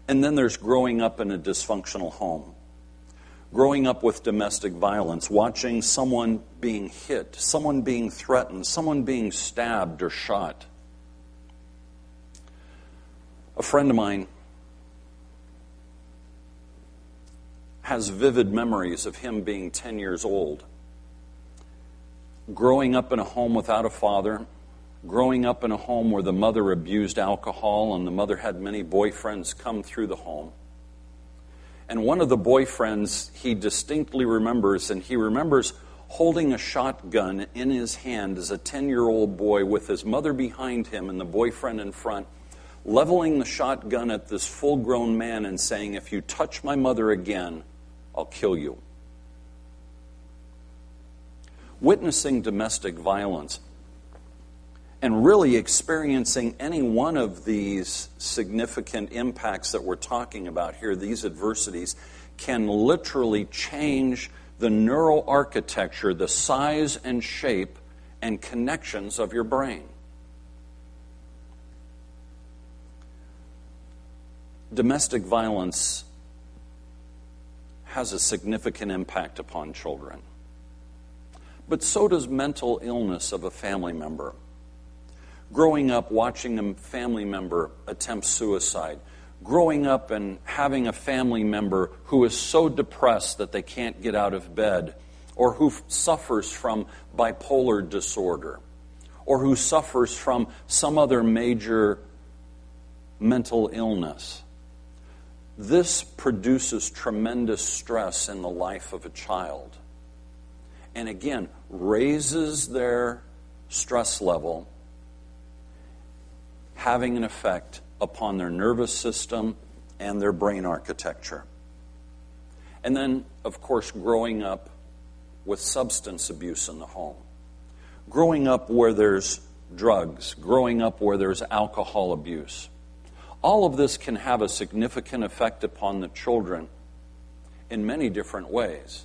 And then there's growing up in a dysfunctional home. Growing up with domestic violence, watching someone being hit, someone being threatened, someone being stabbed or shot. A friend of mine has vivid memories of him being 10 years old, growing up in a home without a father, growing up in a home where the mother abused alcohol and the mother had many boyfriends come through the home. And one of the boyfriends he distinctly remembers, and he remembers holding a shotgun in his hand as a 10-year-old boy with his mother behind him and the boyfriend in front, leveling the shotgun at this full-grown man and saying, "If you touch my mother again, I'll kill you." Witnessing domestic violence and really experiencing any one of these significant impacts that we're talking about here, these adversities, can literally change the neural architecture, the size and shape and connections of your brain. Domestic violence has a significant impact upon children. But so does mental illness of a family member. Growing up watching a family member attempt suicide. Growing up and having a family member who is so depressed that they can't get out of bed, or who suffers from bipolar disorder, or who suffers from some other major mental illness. This produces tremendous stress in the life of a child. And again, raises their stress level, having an effect upon their nervous system and their brain architecture. And then, of course, growing up with substance abuse in the home. Growing up where there's drugs. Growing up where there's alcohol abuse. All of this can have a significant effect upon the children in many different ways.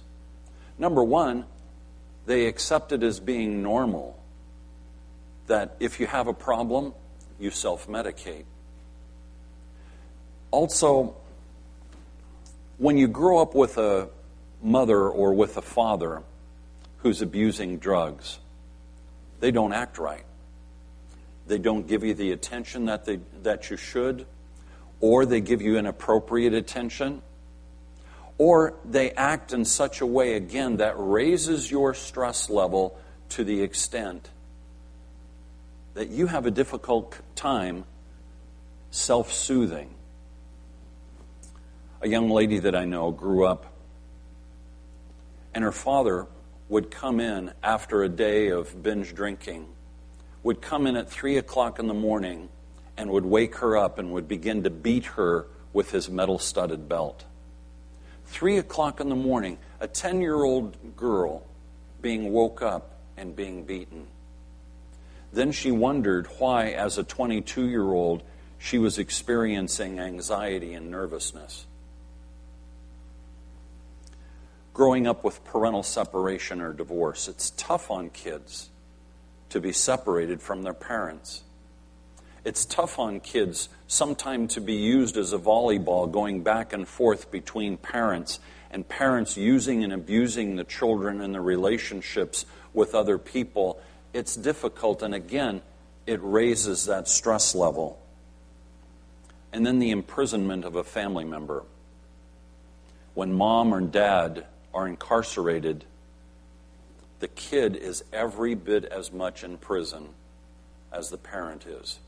Number one, they accept it as being normal, that if you have a problem, you self-medicate. Also, when you grow up with a mother or with a father who's abusing drugs, they don't act right. They don't give you the attention that you should, or they give you inappropriate attention, or they act in such a way, again, that raises your stress level to the extent that you have a difficult time self-soothing. A young lady that I know grew up, and her father would come in after a day of binge drinking, would come in at 3 o'clock in the morning and would wake her up and would begin to beat her with his metal-studded belt. 3 o'clock in the morning, a 10-year-old girl being woke up and being beaten. Then she wondered why, as a 22-year-old, she was experiencing anxiety and nervousness. Growing up with parental separation or divorce, it's tough on kids to be separated from their parents. It's tough on kids sometimes to be used as a volleyball going back and forth between parents, and parents using and abusing the children in the relationships with other people. It's difficult, and again, it raises that stress level. And then the imprisonment of a family member. When mom or dad are incarcerated, the kid is every bit as much in prison as the parent is.